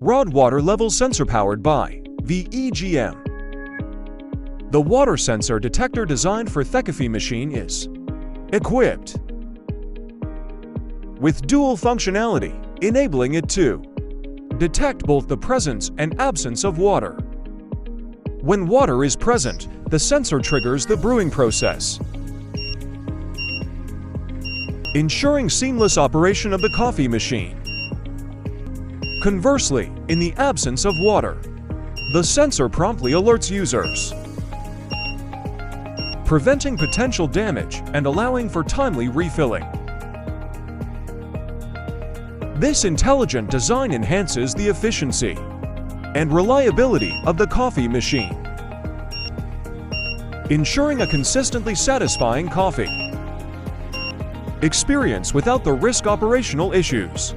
Rod water level sensor powered by VEGM. The water sensor detector designed for Thekafy machine is equipped with dual functionality, enabling it to detect both the presence and absence of water. When water is present, the sensor triggers the brewing process, ensuring seamless operation of the coffee machine. Conversely, in the absence of water, the sensor promptly alerts users, preventing potential damage and allowing for timely refilling. This intelligent design enhances the efficiency and reliability of the coffee machine, ensuring a consistently satisfying coffee experience without the risk operational issues.